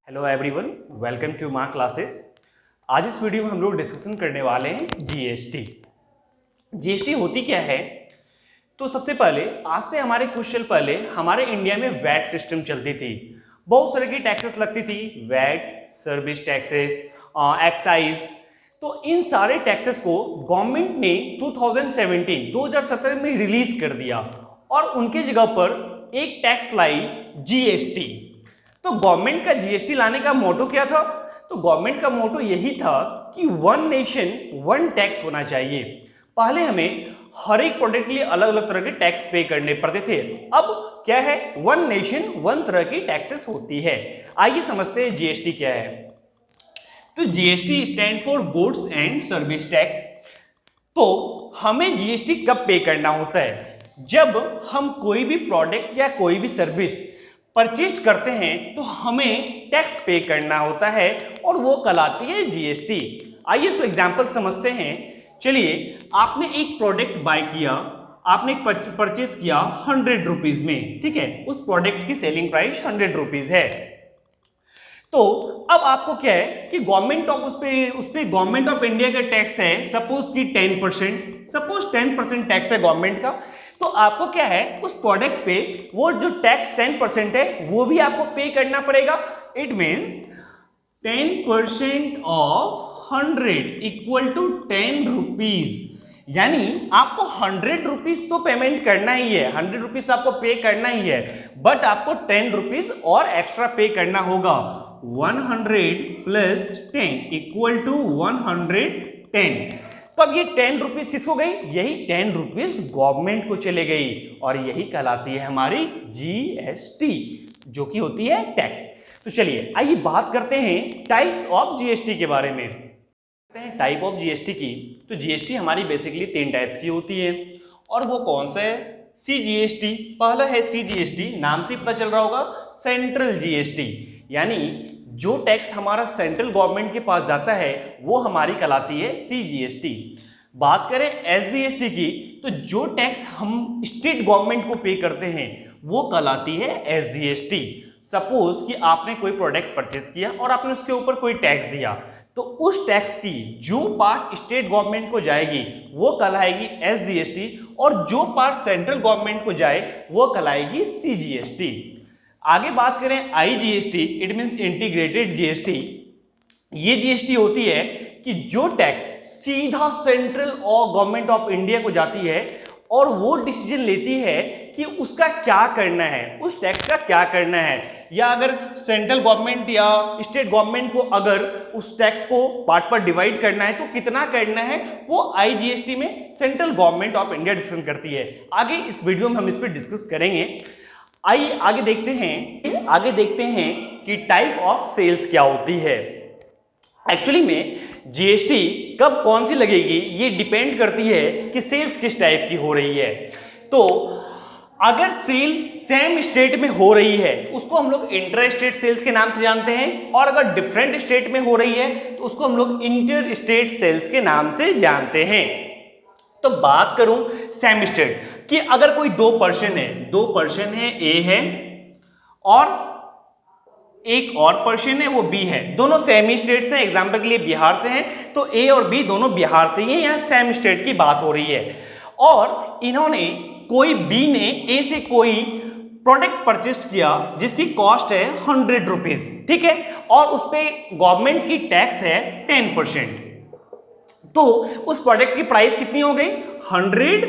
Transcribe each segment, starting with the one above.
Hello everyone, welcome to my classes. आज इस video में हम लोग डिस्कशन करने वाले हैं जीएसटी। जीएसटी होती क्या है? तो सबसे पहले आज से हमारे कुछ साल पहले हमारे इंडिया में वैट सिस्टम चलती थी। बहुत सारे की टैक्सेस लगती थी, वैट, सर्विस टैक्सेस, एक्साइज। तो इन सारे टैक्सेस को गवर्नमेंट ने 2017 में रिलीज कर दिया और उनके जगह पर एक टैक्स लाई, जीएसटी। तो गवर्नमेंट का जीएसटी लाने का मोटो क्या था? तो गवर्नमेंट का मोटो यही था कि वन नेशन वन टैक्स होना चाहिए। पहले हमें हर एक प्रोडक्ट के लिए अलग अलग तरह के टैक्स पे करने पड़ते थे। अब क्या है? वन नेशन वन तरह की टैक्सेस होती है। आइए समझते हैं जीएसटी क्या है। तो GST stand for goods and service tax. तो हमें जीएसटी कब पे करना होता है? जब हम कोई भी प्रोडक्ट या कोई भी सर्विस परचेज करते हैं तो हमें टैक्स पे करना होता है और वो कहलाती है जीएसटी। आइए इसको एग्जांपल समझते हैं। चलिए, आपने एक प्रोडक्ट बाय किया, आपने परचेज किया 100 रुपीज में, ठीक है। उस प्रोडक्ट की सेलिंग प्राइस 100 रुपीज है। तो अब आपको क्या है कि गवर्नमेंट ऑफ उस पे गवर्नमेंट ऑफ इंडिया का टैक्स है सपोज कि 10%, सपोज 10% टैक्स है गवर्नमेंट का। तो आपको क्या है, उस प्रोडक्ट पे वो जो टैक्स 10% है वो भी आपको पे करना पड़ेगा। It means 10% of 100 equal to 10 rupees. यानी आपको 100 रुपीज तो पेमेंट करना ही है, 100 रुपीज आपको पे करना ही है, बट आपको 10 रुपीज और एक्स्ट्रा पे करना होगा। 100 प्लस 10 इक्वल टू 110। तो अब ये 10 रुपीज किसको गई? यही 10 रुपीज गवर्नमेंट को चले गई और यही कहलाती है हमारी जीएसटी, जो कि होती है टैक्स। तो चलिए आइए बात करते हैं टाइप्स ऑफ जीएसटी के बारे में। टाइप ऑफ जीएसटी की, तो जीएसटी हमारी बेसिकली 3 टाइप्स की होती है और वो कौन सा है? सीजीएसटी। पहला है सीजीएसटी, नाम से पता चल रहा होगा, सेंट्रल जीएसटी। यानी जो टैक्स हमारा सेंट्रल गवर्नमेंट के पास जाता है वो हमारी कहलाती है सीजीएसटी। बात करें एसजीएसटी की, तो जो टैक्स हम स्टेट गवर्नमेंट को पे करते हैं वो कहलाती है एसजीएसटी। सपोज कि आपने कोई प्रोडक्ट परचेज किया और आपने उसके ऊपर कोई टैक्स दिया, तो उस टैक्स की जो पार्ट स्टेट गवर्नमेंट को जाएगी वो कहलाएगी एसजीएसटी और जो पार्ट सेंट्रल गवर्नमेंट को जाए वो कहलाएगी सीजीएसटी। आगे बात करें IGST, it means integrated GST. ये जीएसटी होती है कि जो टैक्स सीधा सेंट्रल और गवर्नमेंट ऑफ इंडिया को जाती है और वो डिसीजन लेती है कि उसका क्या करना है, उस टैक्स का क्या करना है। या अगर सेंट्रल गवर्नमेंट या स्टेट गवर्नमेंट को अगर उस टैक्स को पार्ट पर डिवाइड करना है तो कितना करना है, वो आईजीएसटी में central government of India decision करती है। आगे इस वीडियो में हम इस पर डिस्कस करेंगे। आइए आगे देखते हैं कि टाइप ऑफ सेल्स क्या होती है। एक्चुअली में जीएसटी कब कौन सी लगेगी ये डिपेंड करती है कि सेल्स किस टाइप की हो रही है। तो अगर सेल सेम स्टेट में हो रही है उसको हम लोग इंटर स्टेट सेल्स के नाम से जानते हैं, और अगर डिफरेंट स्टेट में हो रही है तो उसको हम लोग इंटर स्टेट सेल्स के नाम से जानते हैं। तो बात करूं सेम स्टेट कि अगर कोई दो पर्सन है, ए है और एक और पर्सन है वो बी है, दोनों सेम ही स्टेट से, एग्जांपल के लिए बिहार से हैं, तो ए और बी दोनों बिहार से ही हैं, यहां सेम स्टेट की बात हो रही है। और इन्होंने बी ने ए से कोई प्रोडक्ट परचेज किया जिसकी कॉस्ट है 100 रुपीज, ठीक है, और उस पर गवर्नमेंट की टैक्स है 10%। तो उस प्रोडक्ट की प्राइस कितनी हो गई? 100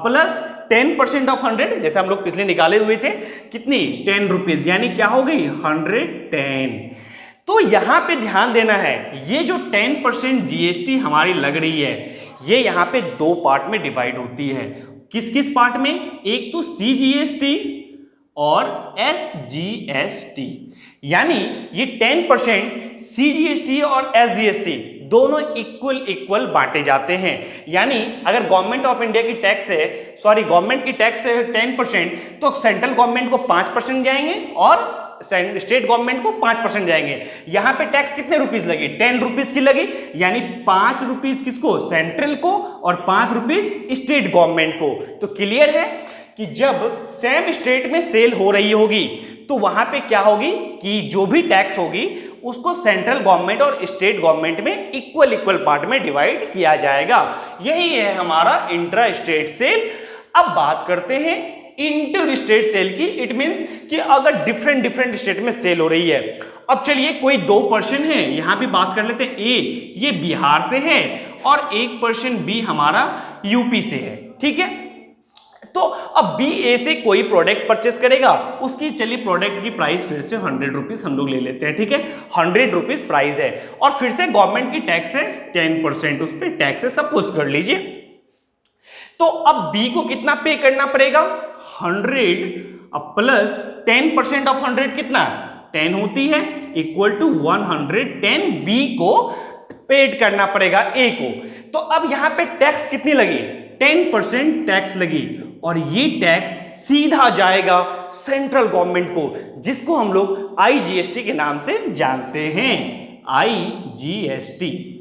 प्लस 10% ऑफ 100, जैसे हम लोग पिछले निकाले हुए थे, कितनी? 10 रुपीज, यानी क्या हो गई? 110। तो यहां पे ध्यान देना है, ये जो 10% जीएसटी हमारी लग रही है ये यहां पे दो पार्ट में डिवाइड होती है। किस किस पार्ट में? एक तो सीजीएसटी और एसजीएसटी। यानी ये 10% सीजीएसटी और एसजीएसटी दोनों इक्वल बांटे जाते हैं। यानी अगर गवर्नमेंट ऑफ इंडिया की टैक्स है, गवर्नमेंट की टैक्स है 10%, तो सेंट्रल गवर्नमेंट को 5% जाएंगे और स्टेट गवर्नमेंट को 5% जाएंगे। यहां पे टैक्स कितने रुपीस लगी? 10 रुपीस की लगी, यानी 5 रुपीस किसको? सेंट्रल को, और 5 रुपीस स्टेट गवर्नमेंट को। तो क्लियर है कि जब सेम स्टेट में सेल हो रही होगी तो वहां पे क्या होगी कि जो भी टैक्स होगी उसको सेंट्रल गवर्नमेंट और स्टेट गवर्नमेंट में इक्वल इक्वल पार्ट में डिवाइड किया जाएगा। यही है हमारा इंट्रा स्टेट सेल। अब बात करते हैं इंटर स्टेट सेल की। इट मींस कि अगर डिफरेंट डिफरेंट स्टेट में सेल हो रही है। अब चलिए कोई 2 पर्सन है, यहां भी बात कर लेते हैं। ए ये बिहार से है और 1 पर्सन बी हमारा यूपी से है, ठीक है। तो अब बी ए से कोई प्रोडक्ट परचेस करेगा, उसकी चलिए प्रोडक्ट की प्राइस फिर से 100 रुपीज हम लोग ले लेते हैं, ठीक है। 100 रुपीज प्राइस है और फिर से गवर्नमेंट की टैक्स है 10%, उस पर टैक्स है, सपोज कर लीजिए। तो अब बी को कितना पे करना पड़ेगा? 100 प्लस 10% ऑफ 100 कितना 10 होती है, इक्वल टू 110 बी को पेड करना पड़ेगा ए को। तो अब यहां पे टैक्स कितनी लगी? 10% टैक्स लगी और ये टैक्स सीधा जाएगा सेंट्रल गवर्नमेंट को, जिसको हम लोग आईजीएसटी के नाम से जानते हैं, आईजीएसटी।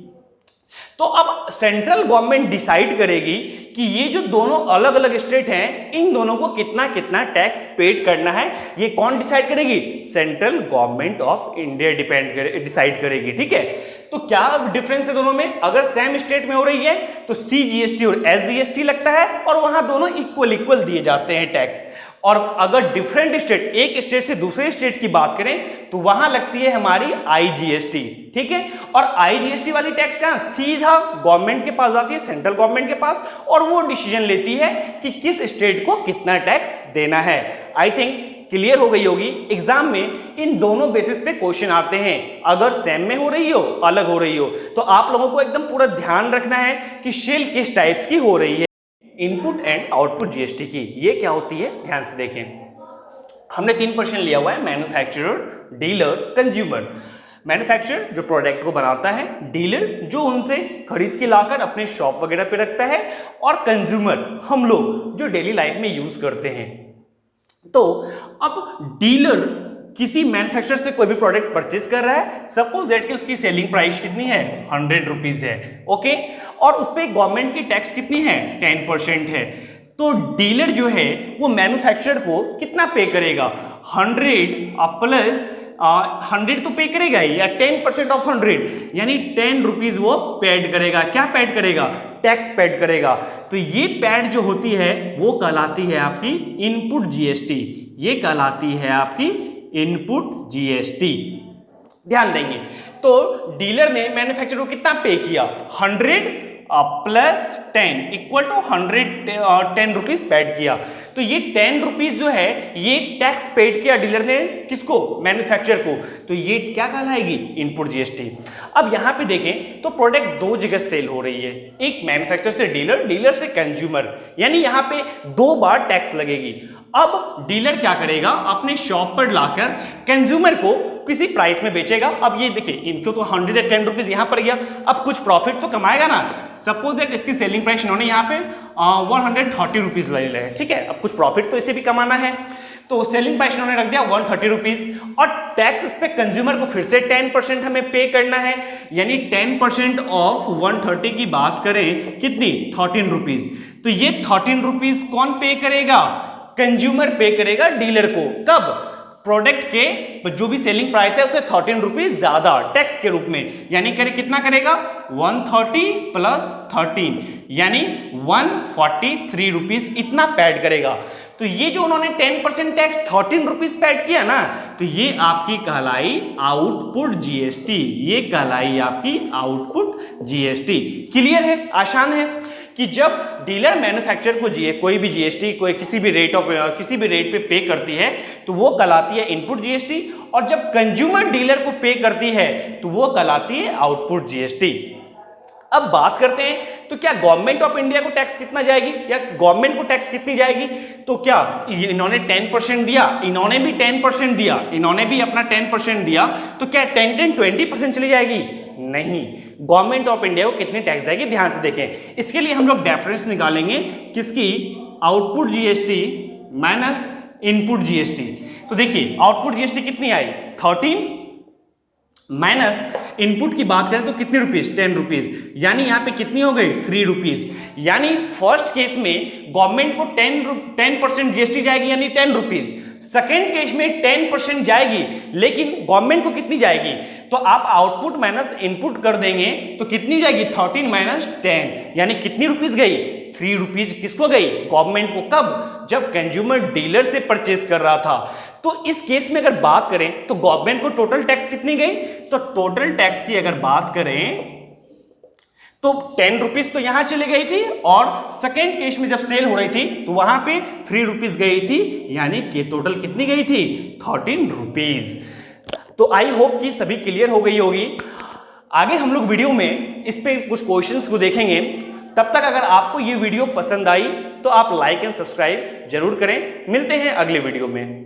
तो अब सेंट्रल गवर्नमेंट डिसाइड करेगी कि ये जो दोनों अलग अलग स्टेट हैं, इन दोनों को कितना कितना टैक्स पेड करना है। ये कौन डिसाइड करेगी? Central government of India decide करेगी, ठीक है। तो क्या डिफरेंस है दोनों में? अगर सेम स्टेट में हो रही है तो सीजीएसटी और एसजीएसटी लगता है और वहां दोनों इक्वल इक्वल दिए जाते हैं टैक्स। और अगर डिफरेंट स्टेट, एक स्टेट से दूसरे स्टेट की बात करें तो वहां लगती है हमारी आईजीएसटी, ठीक है। और आईजीएसटी वाली टैक्स कहां? सीधा गवर्नमेंट के पास जाती है, सेंट्रल गवर्नमेंट के पास, और वो डिसीजन लेती है कि किस स्टेट को कितना टैक्स देना है। आई थिंक क्लियर हो गई होगी। एग्जाम में इन दोनों बेसिस पे क्वेश्चन आते हैं, अगर सेम में हो रही हो, अलग हो रही हो, तो आप लोगों को एकदम पूरा ध्यान रखना है कि सेल किस टाइप्स की हो रही है। इनपुट एंड आउटपुट जीएसटी की ये क्या होती है, ध्यान से देखें। हमने 3% लिया हुआ है, मैन्युफैक्चरर, डीलर, कंज्यूमर। मैन्युफैक्चरर जो प्रोडक्ट को बनाता है, डीलर जो उनसे खरीद के लाकर अपने शॉप वगैरह पे रखता है, और कंज्यूमर हम लोग जो डेली लाइफ में यूज करते हैं। तो अब डीलर किसी मैन्युफैक्चरर से कोई भी प्रोडक्ट परचेज कर रहा है, सपोज दैट कि उसकी सेलिंग प्राइस कितनी है 100 रुपीज है, ओके, और उस पर गवर्नमेंट की टैक्स कितनी है 10% है। तो डीलर जो है वो मैन्युफैक्चरर को कितना पे करेगा? 100 प्लस 100 तो पे करेगा ही, या 10% ऑफ 100 यानी 10 रुपीज वो पेड करेगा। क्या पेड करेगा? टैक्स पेड करेगा। तो ये पेड जो होती है वो कहलाती है आपकी इनपुट जीएसटी। ये कहलाती है आपकी इनपुट जीएसटी। ध्यान देंगे तो डीलर ने मैन्युफैक्चरर को कितना पे किया? 100 plus 10 equal to 110 rupees paid किया। तो ये 10 रुपीज जो है ये टैक्स पेड किया डीलर ने, किसको? मैन्युफैक्चरर को। तो ये क्या कहलाएगी? Input GST. अब यहां पे देखें तो प्रोडक्ट 2 जगह सेल हो रही है, एक मैन्युफैक्चरर से डीलर, डीलर से कंज्यूमर, यानी यहां पे 2 बार टैक्स लगेगी। अब डीलर क्या करेगा? अपने शॉप पर लाकर कंज्यूमर को किसी प्राइस में बेचेगा। अब ये देखिए इनको तो 110 रुपीज यहां पर गया, अब कुछ प्रॉफिट तो कमाएगा ना। सपोज दैट इसकी सेलिंग प्राइस इन्होंने यहाँ पे 130 रुपीज ले लिया है, ठीक है। अब कुछ प्रॉफिट तो इसे भी कमाना है, तो सेलिंग प्राइस इन्होंने रख दिया 130 रुपीज, और टैक्स इस पे कंज्यूमर को फिर से 10% हमें पे करना है, यानी 10% ऑफ 130 की बात करें कितनी? 13 रुपीज। तो ये 13 रुपीज कौन पे करेगा? कंज्यूमर पे करेगा डीलर को। कब? प्रोडक्ट के जो भी सेलिंग प्राइस है उससे 13 रुपीज ज्यादा टैक्स के रूप में, यानी करे कितना करेगा? 130 प्लस 13 यानी 143 रुपीज इतना पेड करेगा। तो ये जो उन्होंने 10% टैक्स 13 रुपीज पेड किया ना, तो ये आपकी कहलाई आउटपुट जीएसटी। ये कहलाई आपकी आउटपुट जीएसटी। क्लियर है? आसान है कि जब डीलर मैन्युफैक्चरर को कोई भी जीएसटी कोई किसी भी रेट पे करती है तो वो कहलाती है इनपुट जीएसटी, और जब कंज्यूमर डीलर को पे करती है तो वो कहलाती है आउटपुट जीएसटी। अब बात करते हैं तो क्या गवर्नमेंट ऑफ इंडिया को टैक्स कितना जाएगी, या गवर्नमेंट को टैक्स कितनी जाएगी? तो क्या इन्होंने 10% दिया, इन्होंने भी 10% दिया, इन्होंने भी अपना 10% दिया, तो क्या 20% चली जाएगी? नहीं। गवर्नमेंट ऑफ इंडिया को कितनी टैक्स देगी? ध्यान से देखें। इसके लिए हम लोग डिफरेंस निकालेंगे, किसकी? Output GST minus input GST. तो देखिए आउटपुट जीएसटी कितनी आई? 13 माइनस इनपुट की बात करें तो कितने रुपीज? 10 रुपीज, यानी यहां पे कितनी हो गई? 3 रुपीज। यानी फर्स्ट केस में गवर्नमेंट को 10% जीएसटी जाएगी, यानी 10 रुपीज। सेकेंड केस में 10% जाएगी, लेकिन गवर्नमेंट को कितनी जाएगी? तो आप आउटपुट माइनस इनपुट कर देंगे तो कितनी जाएगी? 13 माइनस 10, यानी कितनी रुपीस गई? 3 रुपीज किसको गई? गवर्नमेंट को। कब? जब कंज्यूमर डीलर से परचेस कर रहा था। तो इस केस में अगर बात करें तो गवर्नमेंट को टोटल टैक्स कितनी गई? तो टोटल टैक्स की अगर बात करें तो 10 रुपीज तो यहां चली गई थी, और सेकेंड केस में जब सेल हो रही थी तो वहां पे 3 रुपीज गई थी, यानी कि टोटल कितनी गई थी? 13 रुपीज। तो आई होप कि सभी क्लियर हो गई होगी। आगे हम लोग वीडियो में इस पे कुछ क्वेश्चंस को देखेंगे। तब तक अगर आपको ये वीडियो पसंद आई तो आप लाइक एंड सब्सक्राइब जरूर करें। मिलते हैं अगले वीडियो में।